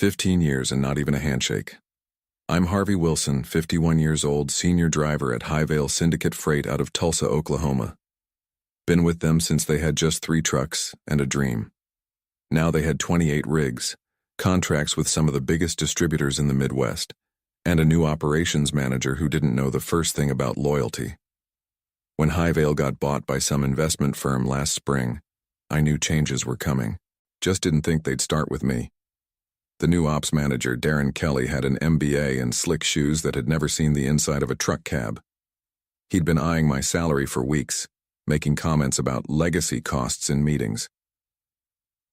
15 years and not even a handshake. I'm Harvey Wilson, 51 years old, senior driver at Highvale Syndicate Freight out of Tulsa, Oklahoma. Been with them since they had just 3 trucks and a dream. Now they had 28 rigs, contracts with some of the biggest distributors in the Midwest, and a new operations manager who didn't know the first thing about loyalty. When Highvale got bought by some investment firm last spring, I knew changes were coming. Just didn't think they'd start with me. The new ops manager, Darren Kelly, had an MBA and slick shoes that had never seen the inside of a truck cab. He'd been eyeing my salary for weeks, making comments about legacy costs in meetings.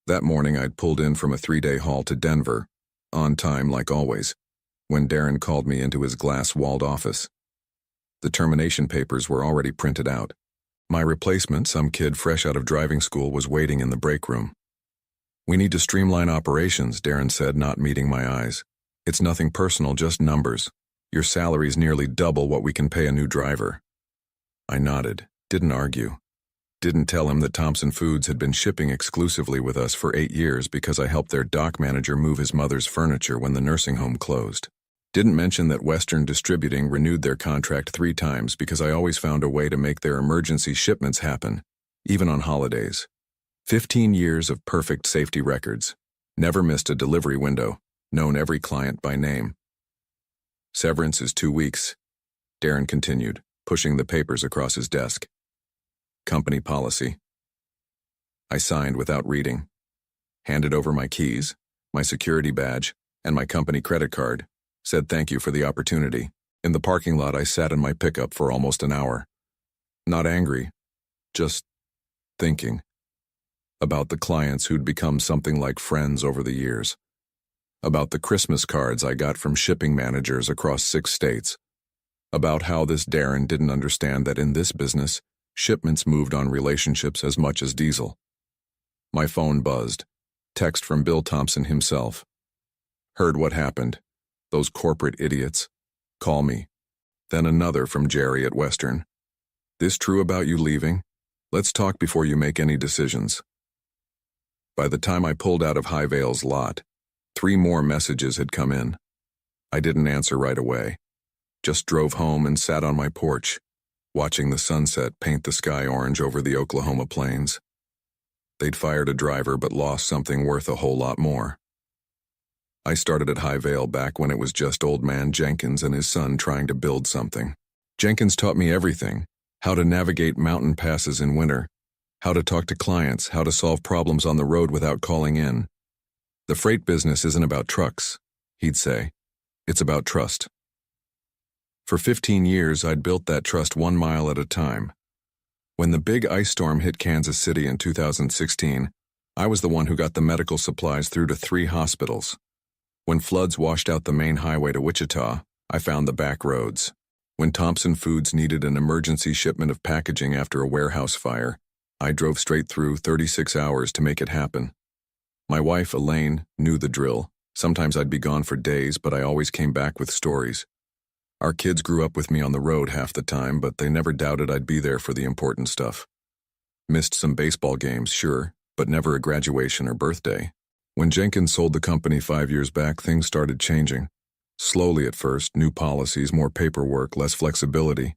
That morning I'd pulled in from a 3-day haul to Denver, on time like always, when Darren called me into his glass-walled office. The termination papers were already printed out. My replacement, some kid fresh out of driving school, was waiting in the break room. "We need to streamline operations," Darren said, not meeting my eyes. "It's nothing personal, just numbers. Your salary's nearly double what we can pay a new driver." I nodded, didn't argue. Didn't tell him that Thompson Foods had been shipping exclusively with us for 8 years because I helped their dock manager move his mother's furniture when the nursing home closed. Didn't mention that Western Distributing renewed their contract 3 times because I always found a way to make their emergency shipments happen, even on holidays. 15 years of perfect safety records. Never missed a delivery window. Known every client by name. "Severance is 2 weeks," Darren continued, pushing the papers across his desk. "Company policy." I signed without reading. Handed over my keys, my security badge, and my company credit card. Said thank you for the opportunity. In the parking lot, I sat in my pickup for almost an hour. Not angry, just thinking. About the clients who'd become something like friends over the years. About the Christmas cards I got from shipping managers across 6 states. About how this Darren didn't understand that in this business, shipments moved on relationships as much as diesel. My phone buzzed. Text from Bill Thompson himself. "Heard what happened. Those corporate idiots. Call me." Then another from Jerry at Western. "This true about you leaving? Let's talk before you make any decisions." By the time I pulled out of Highvale's lot, 3 more messages had come in. I didn't answer right away. Just drove home and sat on my porch, watching the sunset paint the sky orange over the Oklahoma plains. They'd fired a driver but lost something worth a whole lot more. I started at Highvale back when it was just old man Jenkins and his son trying to build something. Jenkins taught me everything: how to navigate mountain passes in winter, how to talk to clients, how to solve problems on the road without calling in. "The freight business isn't about trucks," he'd say. "It's about trust." For 15 years, I'd built that trust 1 mile at a time. When the big ice storm hit Kansas City in 2016, I was the one who got the medical supplies through to 3 hospitals. When floods washed out the main highway to Wichita, I found the back roads. When Thompson Foods needed an emergency shipment of packaging after a warehouse fire, I drove straight through 36 hours to make it happen. My wife, Elaine, knew the drill. Sometimes I'd be gone for days, but I always came back with stories. Our kids grew up with me on the road half the time, but they never doubted I'd be there for the important stuff. Missed some baseball games, sure, but never a graduation or birthday. When Jenkins sold the company 5 years back, things started changing. Slowly at first, new policies, more paperwork, less flexibility.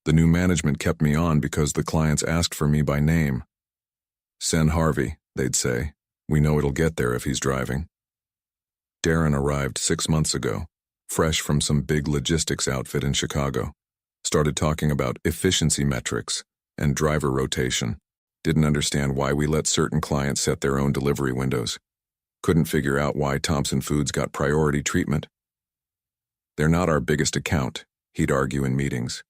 The new management kept me on because the clients asked for me by name. "Send Harvey," they'd say. "We know it'll get there if he's driving." Darren arrived 6 months ago, fresh from some big logistics outfit in Chicago. Started talking about efficiency metrics and driver rotation. Didn't understand why we let certain clients set their own delivery windows. Couldn't figure out why Thompson Foods got priority treatment. "They're not our biggest account," he'd argue in meetings.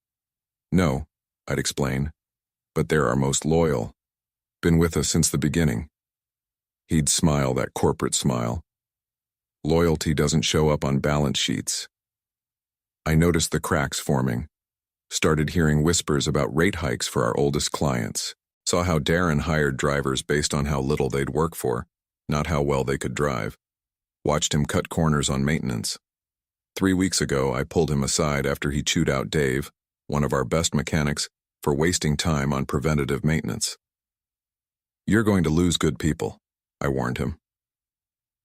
"No," I'd explain, "but they're our most loyal. Been with us since the beginning." He'd smile, that corporate smile. "Loyalty doesn't show up on balance sheets." I noticed the cracks forming. Started hearing whispers about rate hikes for our oldest clients. Saw how Darren hired drivers based on how little they'd work for, not how well they could drive. Watched him cut corners on maintenance. 3 weeks ago, I pulled him aside after he chewed out Dave, one of our best mechanics, for wasting time on preventative maintenance. "You're going to lose good people," I warned him.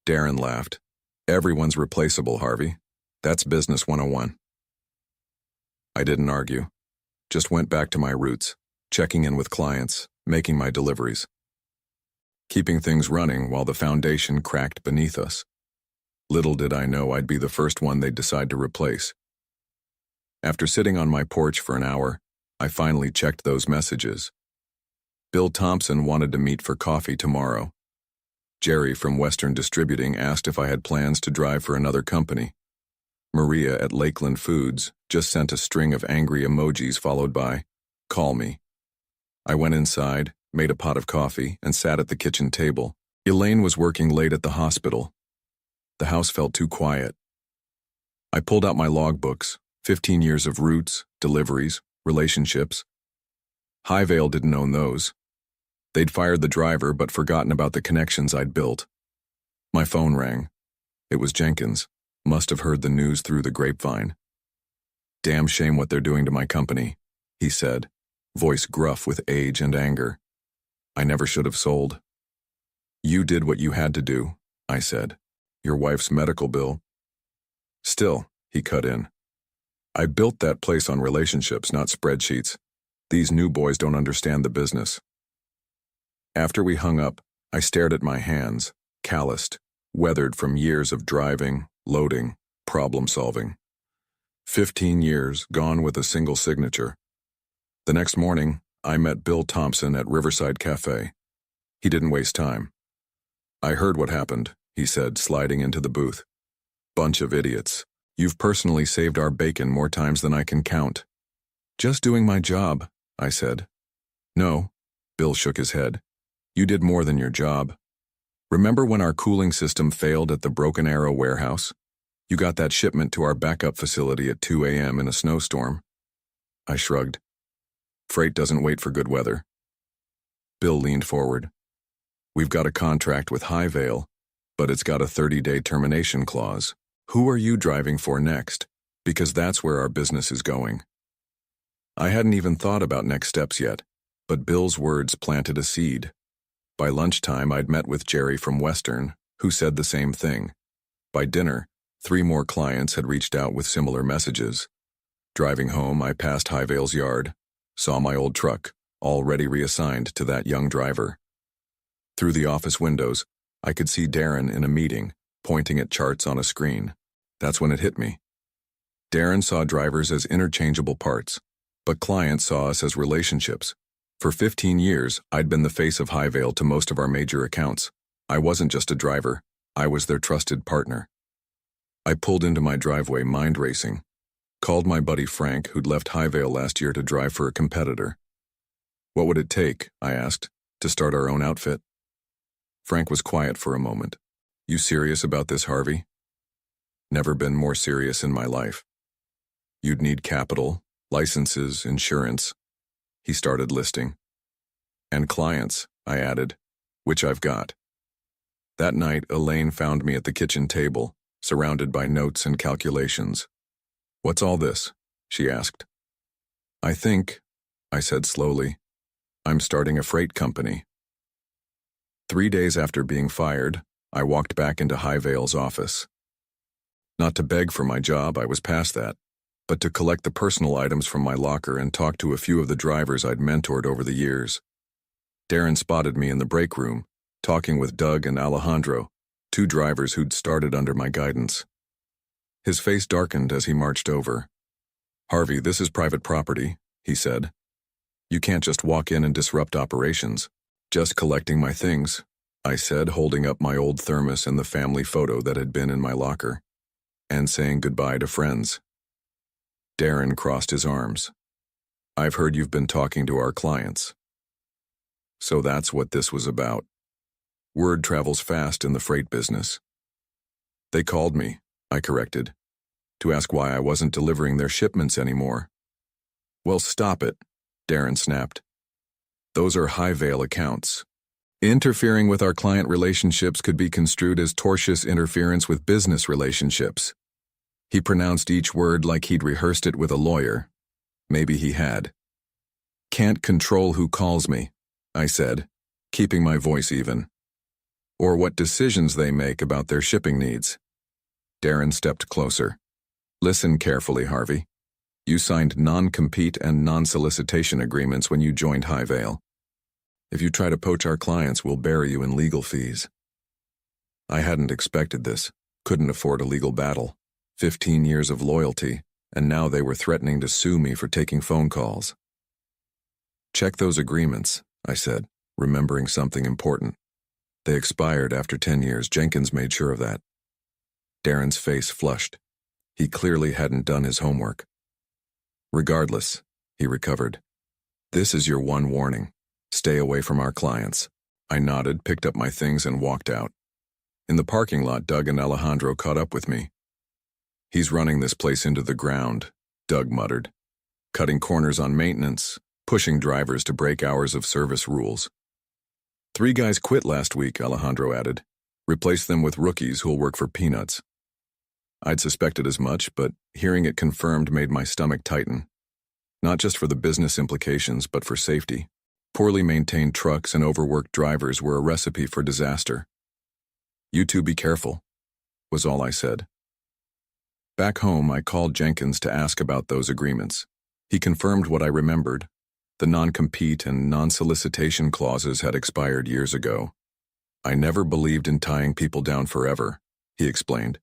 Darren laughed. Everyone's replaceable, Harvey. That's business 101. I didn't argue. Just went back to my roots, checking in with clients, making my deliveries. Keeping things running while the foundation cracked beneath us. Little did I know I'd be the first one they'd decide to replace. After sitting on my porch for an hour, I finally checked those messages. Bill Thompson wanted to meet for coffee tomorrow. Jerry from Western Distributing asked if I had plans to drive for another company. Maria at Lakeland Foods just sent a string of angry emojis followed by, "Call me." I went inside, made a pot of coffee, and sat at the kitchen table. Elaine was working late at the hospital. The house felt too quiet. I pulled out my logbooks, 15 years of routes, deliveries, relationships. Highvale didn't own those. They'd fired the driver but forgotten about the connections I'd built. My phone rang. It was Jenkins. Must have heard the news through the grapevine. "Damn shame what they're doing to my company," he said, voice gruff with age and anger. "I never should have sold." "You did what you had to do," I said. "Your wife's medical bill." "Still," he cut in. "I built that place on relationships, not spreadsheets. These new boys don't understand the business." After we hung up, I stared at my hands, calloused, weathered from years of driving, loading, problem-solving. 15 years gone with a single signature. The next morning, I met Bill Thompson at Riverside Cafe. He didn't waste time. "I heard what happened," he said, sliding into the booth. "Bunch of idiots. You've personally saved our bacon more times than I can count." "Just doing my job," I said. "No," Bill shook his head. "You did more than your job. Remember when our cooling system failed at the Broken Arrow warehouse? You got that shipment to our backup facility at 2 a.m. in a snowstorm." I shrugged. "Freight doesn't wait for good weather." Bill leaned forward. "We've got a contract with Highvale, but it's got a 30-day termination clause. Who are you driving for next? Because that's where our business is going." I hadn't even thought about next steps yet, but Bill's words planted a seed. By lunchtime, I'd met with Jerry from Western, who said the same thing. By dinner, 3 more clients had reached out with similar messages. Driving home, I passed Highvale's yard, saw my old truck, already reassigned to that young driver. Through the office windows, I could see Darren in a meeting, pointing at charts on a screen. That's when it hit me. Darren saw drivers as interchangeable parts, but clients saw us as relationships. For 15 years, I'd been the face of Highvale to most of our major accounts. I wasn't just a driver, I was their trusted partner. I pulled into my driveway, mind racing. Called my buddy Frank, who'd left Highvale last year to drive for a competitor. "What would it take," I asked, "to start our own outfit?" Frank was quiet for a moment. "You serious about this, Harvey?" "Never been more serious in my life." "You'd need capital, licenses, insurance." He started listing. "And clients," I added, "which I've got." That night, Elaine found me at the kitchen table, surrounded by notes and calculations. "What's all this?" she asked. I think," I said slowly, "I'm starting a freight company." 3 days after being fired, I walked back into Highvale's office. Not to beg for my job, I was past that, but to collect the personal items from my locker and talk to a few of the drivers I'd mentored over the years. Darren spotted me in the break room, talking with Doug and Alejandro, 2 drivers who'd started under my guidance. His face darkened as he marched over. "Harvey, this is private property," he said. "You can't just walk in and disrupt operations." "Just collecting my things," I said, holding up my old thermos and the family photo that had been in my locker. "And saying goodbye to friends." Darren crossed his arms. "I've heard you've been talking to our clients." So that's what this was about. Word travels fast in the freight business. "They called me," I corrected, "to ask why I wasn't delivering their shipments anymore." "Well, stop it," Darren snapped. "Those are Highvale accounts. Interfering with our client relationships could be construed as tortious interference with business relationships." He pronounced each word like he'd rehearsed it with a lawyer. Maybe he had. "Can't control who calls me," I said, keeping my voice even. "Or what decisions they make about their shipping needs. Darren stepped closer. Listen carefully, Harvey. You signed non-compete and non-solicitation agreements when you joined Highvale. If you try to poach our clients, we'll bury you in legal fees. I hadn't expected this, couldn't afford a legal battle. 15 years of loyalty, and now they were threatening to sue me for taking phone calls. Check those agreements, I said, remembering something important. They expired after 10 years. Jenkins made sure of that. Darren's face flushed. He clearly hadn't done his homework. Regardless, he recovered. This is your one warning. Stay away from our clients. I nodded, picked up my things, and walked out. In the parking lot, Doug and Alejandro caught up with me. He's running this place into the ground, Doug muttered. Cutting corners on maintenance, pushing drivers to break hours of service rules. 3 guys quit last week, Alejandro added. Replace them with rookies who'll work for peanuts. I'd suspected as much, but hearing it confirmed made my stomach tighten. Not just for the business implications, but for safety. Poorly maintained trucks and overworked drivers were a recipe for disaster. You two be careful, was all I said. Back home, I called Jenkins to ask about those agreements. He confirmed what I remembered. The non-compete and non-solicitation clauses had expired years ago. I never believed in tying people down forever, he explained.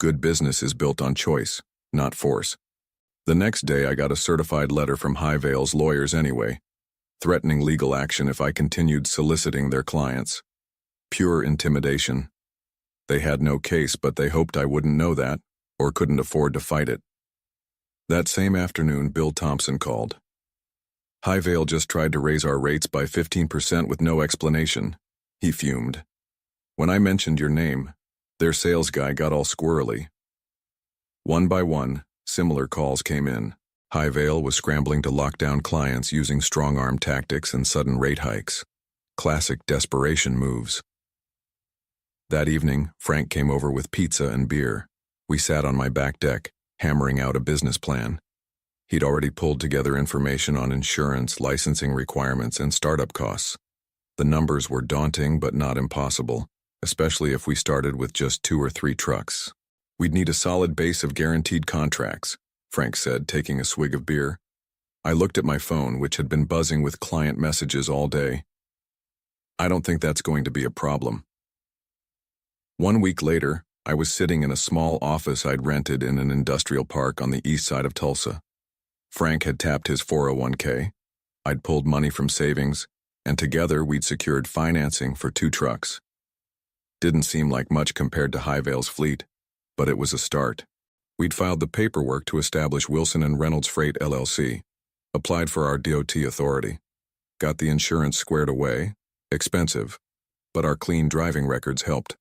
Good business is built on choice, not force. The next day, I got a certified letter from Highvale's lawyers anyway, threatening legal action if I continued soliciting their clients. Pure intimidation. They had no case, but they hoped I wouldn't know that, or couldn't afford to fight it. That same afternoon, Bill Thompson called. Highvale just tried to raise our rates by 15% with no explanation. He fumed. When I mentioned your name, their sales guy got all squirrely. One by one, similar calls came in. Highvale was scrambling to lock down clients using strong-arm tactics and sudden rate hikes. Classic desperation moves. That evening, Frank came over with pizza and beer. We sat on my back deck, hammering out a business plan. He'd already pulled together information on insurance, licensing requirements, and startup costs. The numbers were daunting but not impossible, especially if we started with just 2 or 3 trucks. We'd need a solid base of guaranteed contracts, Frank said, taking a swig of beer. I looked at my phone, which had been buzzing with client messages all day. I don't think that's going to be a problem. 1 week later, I was sitting in a small office I'd rented in an industrial park on the east side of Tulsa. Frank had tapped his 401k. I'd pulled money from savings, and together we'd secured financing for 2 trucks. Didn't seem like much compared to Highvale's fleet, but it was a start. We'd filed the paperwork to establish Wilson and Reynolds Freight LLC, applied for our DOT authority, got the insurance squared away, expensive, but our clean driving records helped.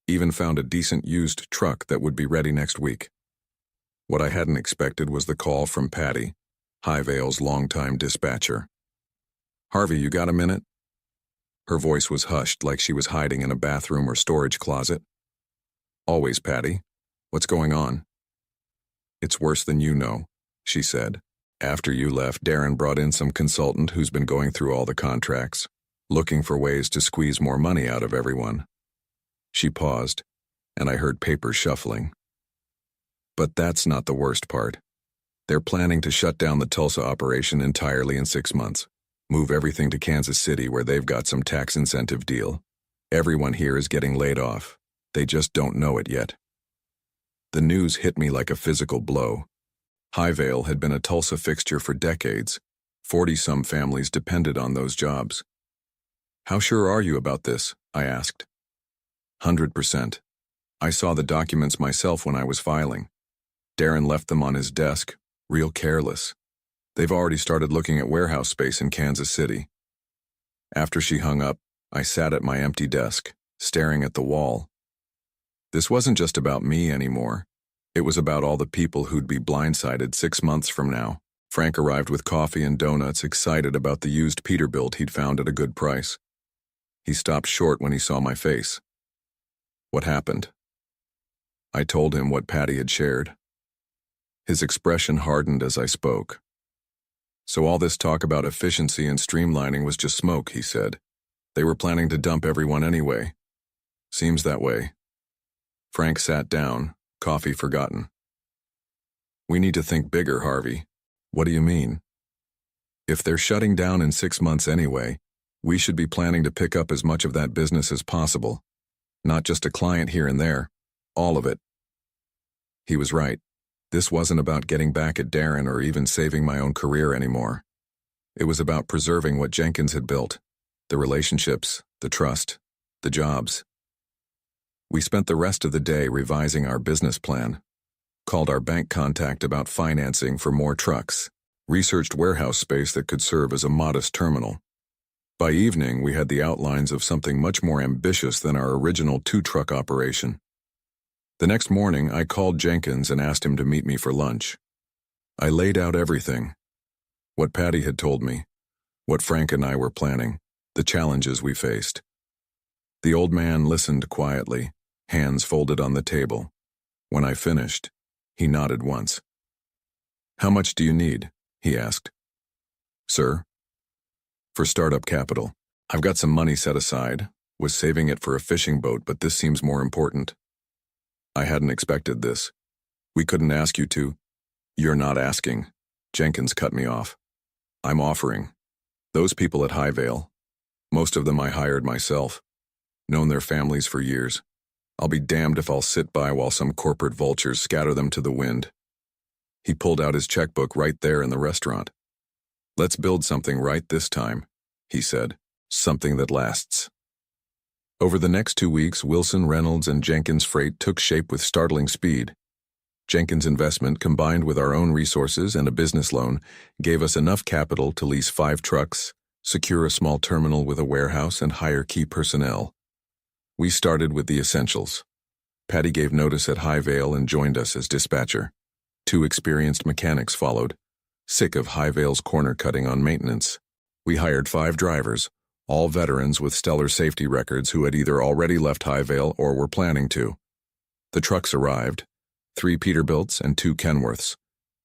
Even found a decent used truck that would be ready next week. What I hadn't expected was the call from Patty, Highvale's longtime dispatcher. Harvey, you got a minute? Her voice was hushed like she was hiding in a bathroom or storage closet. Always, Patty. What's going on? It's worse than you know, she said. After you left, Darren brought in some consultant who's been going through all the contracts, looking for ways to squeeze more money out of everyone. She paused, and I heard papers shuffling. But that's not the worst part. They're planning to shut down the Tulsa operation entirely in 6 months, move everything to Kansas City where they've got some tax incentive deal. Everyone here is getting laid off. They just don't know it yet. The news hit me like a physical blow. Highvale had been a Tulsa fixture for decades. 40-some families depended on those jobs. How sure are you about this? I asked. 100%. I saw the documents myself when I was filing. Darren left them on his desk, real careless. They've already started looking at warehouse space in Kansas City. After she hung up, I sat at my empty desk, staring at the wall. This wasn't just about me anymore. It was about all the people who'd be blindsided 6 months from now. Frank arrived with coffee and donuts, excited about the used Peterbilt he'd found at a good price. He stopped short when he saw my face. What happened? I told him what Patty had shared. His expression hardened as I spoke. So all this talk about efficiency and streamlining was just smoke, he said. They were planning to dump everyone anyway. Seems that way. Frank sat down, Coffee forgotten. We need to think bigger, Harvey. What do you mean? If they're shutting down in 6 months anyway, we should be planning to pick up as much of that business as possible. Not just a client here and there. All of it. He was right. This wasn't about getting back at Darren or even saving my own career anymore. It was about preserving what Jenkins had built. The relationships, the trust, the jobs. We spent the rest of the day revising our business plan, called our bank contact about financing for more trucks, researched warehouse space that could serve as a modest terminal. By evening, we had the outlines of something much more ambitious than our original 2-truck operation. The next morning, I called Jenkins and asked him to meet me for lunch. I laid out everything. What Patty had told me, what Frank and I were planning, the challenges we faced. The old man listened quietly, hands folded on the table. When I finished, he nodded once. "How much do you need?" he asked. "Sir?" "For startup capital. I've got some money set aside, was saving it for a fishing boat, but this seems more important." I hadn't expected this. "We couldn't ask you to." "You're not asking." Jenkins cut me off. "I'm offering. Those people at Highvale, most of them I hired myself, known their families for years. I'll be damned if I'll sit by while some corporate vultures scatter them to the wind." He pulled out his checkbook right there in the restaurant. "Let's build something right this time," he said. "Something that lasts." Over the next 2 weeks, Wilson, Reynolds, and Jenkins Freight took shape with startling speed. Jenkins' investment, combined with our own resources and a business loan, gave us enough capital to lease 5 trucks, secure a small terminal with a warehouse, and hire key personnel. We started with the essentials. Patty gave notice at Highvale and joined us as dispatcher. 2 experienced mechanics followed, sick of Highvale's corner cutting on maintenance. We hired 5 drivers, all veterans with stellar safety records who had either already left Highvale or were planning to. The trucks arrived, 3 Peterbilts and 2 Kenworths.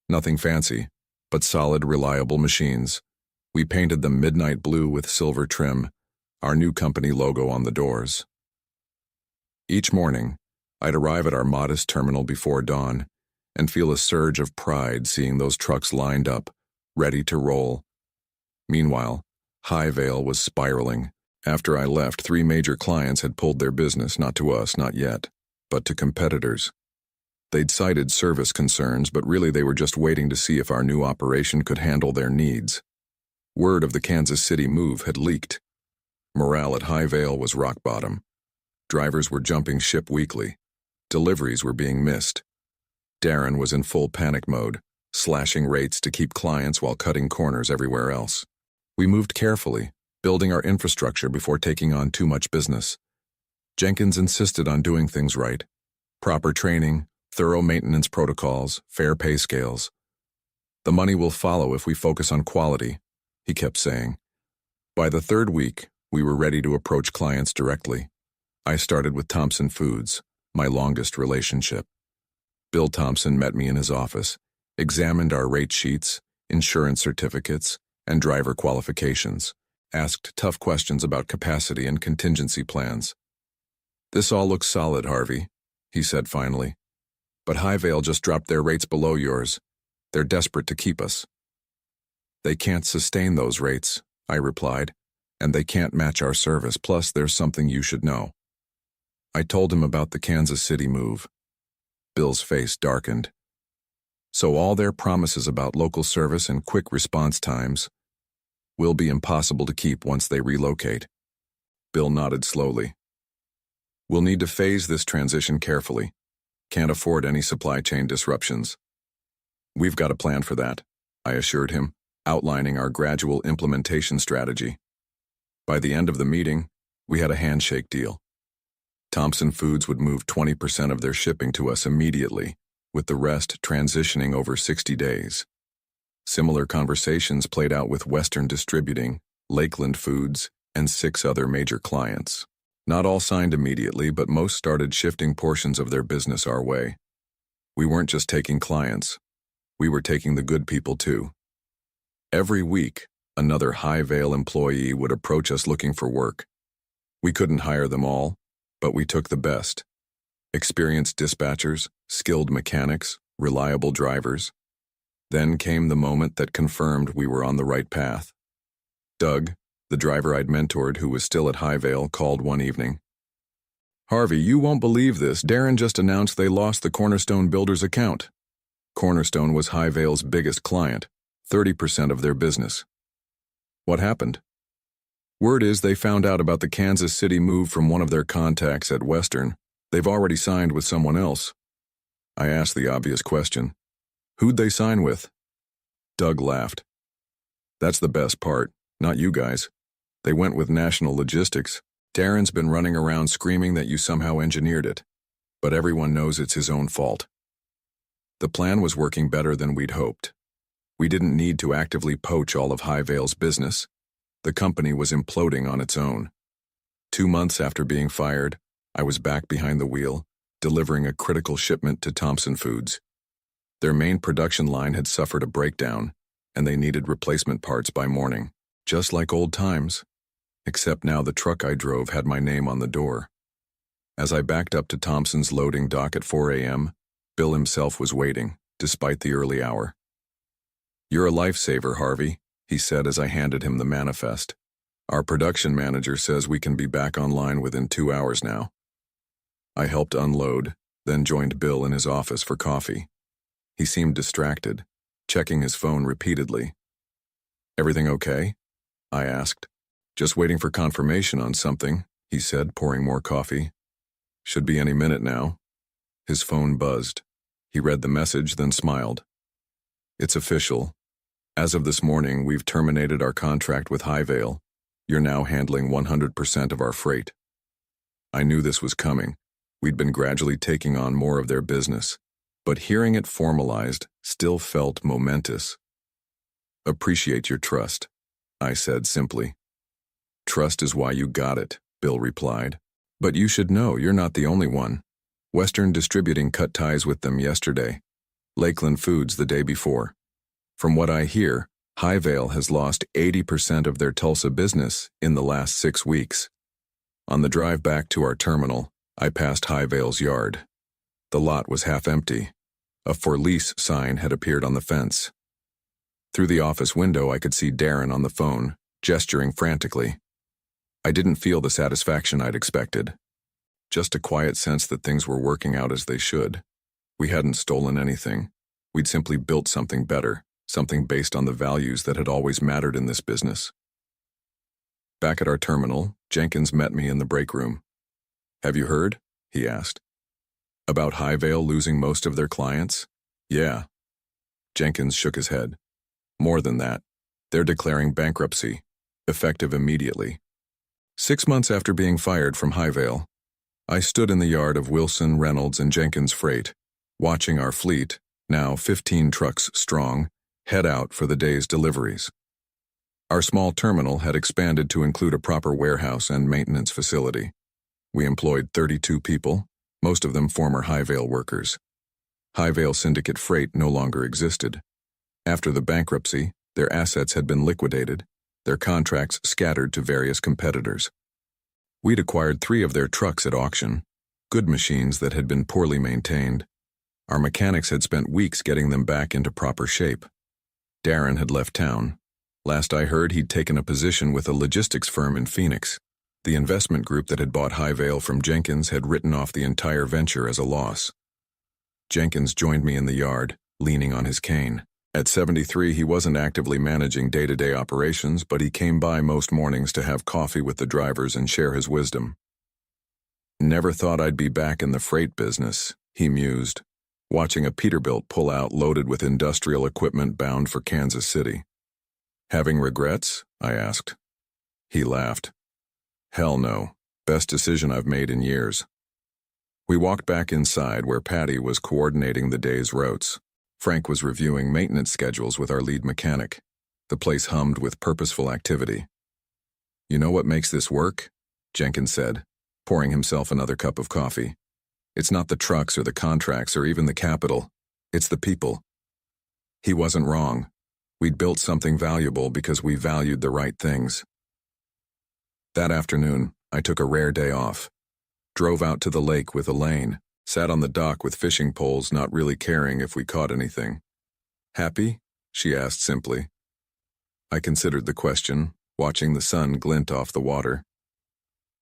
Nothing fancy, but solid, reliable machines. We painted them midnight blue with silver trim, our new company logo on the doors. Each morning, I'd arrive at our modest terminal before dawn and feel a surge of pride seeing those trucks lined up, ready to roll. Meanwhile, Highvale was spiraling. After I left, 3 major clients had pulled their business, not to us, not yet, but to competitors. They'd cited service concerns, but really they were just waiting to see if our new operation could handle their needs. Word of the Kansas City move had leaked. Morale at Highvale was rock bottom. Drivers were jumping ship weekly. Deliveries were being missed. Darren was in full panic mode, slashing rates to keep clients while cutting corners everywhere else. We moved carefully, building our infrastructure before taking on too much business. Jenkins insisted on doing things right. Proper training, thorough maintenance protocols, fair pay scales. "The money will follow if we focus on quality," he kept saying. By the 3rd week, we were ready to approach clients directly. I started with Thompson Foods, my longest relationship. Bill Thompson met me in his office, examined our rate sheets, insurance certificates, and driver qualifications, asked tough questions about capacity and contingency plans. "This all looks solid, Harvey," he said finally. "But Highvale just dropped their rates below yours. They're desperate to keep us." "They can't sustain those rates," I replied, "and they can't match our service, plus there's something you should know." I told him about the Kansas City move. Bill's face darkened. "So all their promises about local service and quick response times will be impossible to keep once they relocate." Bill nodded slowly. "We'll need to phase this transition carefully. Can't afford any supply chain disruptions." "We've got a plan for that," I assured him, outlining our gradual implementation strategy. By the end of the meeting, we had a handshake deal. Thompson Foods would move 20% of their shipping to us immediately, with the rest transitioning over 60 days. Similar conversations played out with Western Distributing, Lakeland Foods, and 6 other major clients. Not all signed immediately, but most started shifting portions of their business our way. We weren't just taking clients. We were taking the good people too. Every week, another Highvale employee would approach us looking for work. We couldn't hire them all, but we took the best. Experienced dispatchers, skilled mechanics, reliable drivers. Then came the moment that confirmed we were on the right path. Doug, the driver I'd mentored who was still at Highvale, called one evening. "Harvey, you won't believe this. Darren just announced they lost the Cornerstone Builders account." Cornerstone was Highvale's biggest client, 30% of their business. "What happened?" "Word is they found out about the Kansas City move from one of their contacts at Western. They've already signed with someone else." I asked the obvious question. "Who'd they sign with?" Doug laughed. "That's the best part, not you guys. They went with National Logistics. Darren's been running around screaming that you somehow engineered it, but everyone knows it's his own fault." The plan was working better than we'd hoped. We didn't need to actively poach all of Highvale's business. The company was imploding on its own. 2 months after being fired, I was back behind the wheel, delivering a critical shipment to Thompson Foods. Their main production line had suffered a breakdown, and they needed replacement parts by morning, just like old times. Except now the truck I drove had my name on the door. As I backed up to Thompson's loading dock at 4 a.m., Bill himself was waiting, despite the early hour. "You're a lifesaver, Harvey," he said as I handed him the manifest. "Our production manager says we can be back online within 2 hours now." I helped unload, then joined Bill in his office for coffee. He seemed distracted, checking his phone repeatedly. "Everything okay?" I asked. "Just waiting for confirmation on something," he said, pouring more coffee. "Should be any minute now." His phone buzzed. He read the message, then smiled. "It's official. As of this morning, we've terminated our contract with Highvale. You're now handling 100% of our freight." I knew this was coming. We'd been gradually taking on more of their business, but hearing it formalized still felt momentous. "Appreciate your trust," I said simply. "Trust is why you got it," Bill replied. "But you should know you're not the only one. Western Distributing cut ties with them yesterday. Lakeland Foods the day before. From what I hear, Highvale has lost 80% of their Tulsa business in the last 6 weeks." On the drive back to our terminal, I passed Highvale's yard. The lot was half empty. A for lease sign had appeared on the fence. Through the office window, I could see Darren on the phone, gesturing frantically. I didn't feel the satisfaction I'd expected. Just a quiet sense that things were working out as they should. We hadn't stolen anything. We'd simply built something better, something based on the values that had always mattered in this business. Back at our terminal, Jenkins met me in the break room. "Have you heard?" he asked. "About Highvale losing most of their clients?" "Yeah." Jenkins shook his head. "More than that. They're declaring bankruptcy, effective immediately." 6 months after being fired from Highvale, I stood in the yard of Wilson, Reynolds, and Jenkins Freight, watching our fleet, now 15 trucks strong, head out for the day's deliveries. Our small terminal had expanded to include a proper warehouse and maintenance facility. We employed 32 people, most of them former Highvale workers. Highvale Syndicate Freight no longer existed. After the bankruptcy, their assets had been liquidated, their contracts scattered to various competitors. We'd acquired 3 of their trucks at auction, good machines that had been poorly maintained. Our mechanics had spent weeks getting them back into proper shape. Darren had left town. Last I heard, he'd taken a position with a logistics firm in Phoenix. The investment group that had bought Highvale from Jenkins had written off the entire venture as a loss. Jenkins joined me in the yard, leaning on his cane. At 73, he wasn't actively managing day-to-day operations, but he came by most mornings to have coffee with the drivers and share his wisdom. "Never thought I'd be back in the freight business," he mused, watching a Peterbilt pull out loaded with industrial equipment bound for Kansas City. "Having regrets?" I asked. He laughed. "Hell no. Best decision I've made in years." We walked back inside where Patty was coordinating the day's routes. Frank was reviewing maintenance schedules with our lead mechanic. The place hummed with purposeful activity. "You know what makes this work?" Jenkins said, pouring himself another cup of coffee. "It's not the trucks or the contracts or even the capital. It's the people." He wasn't wrong. We'd built something valuable because we valued the right things. That afternoon, I took a rare day off. Drove out to the lake with Elaine, Sat on the dock with fishing poles, not really caring if we caught anything. Happy? She asked simply. I considered the question, watching the sun glint off the water.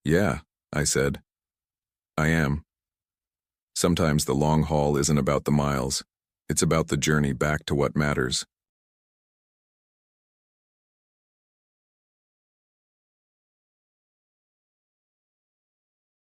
Yeah, I said. I am. Sometimes the long haul isn't about the miles. It's about the journey back to what matters.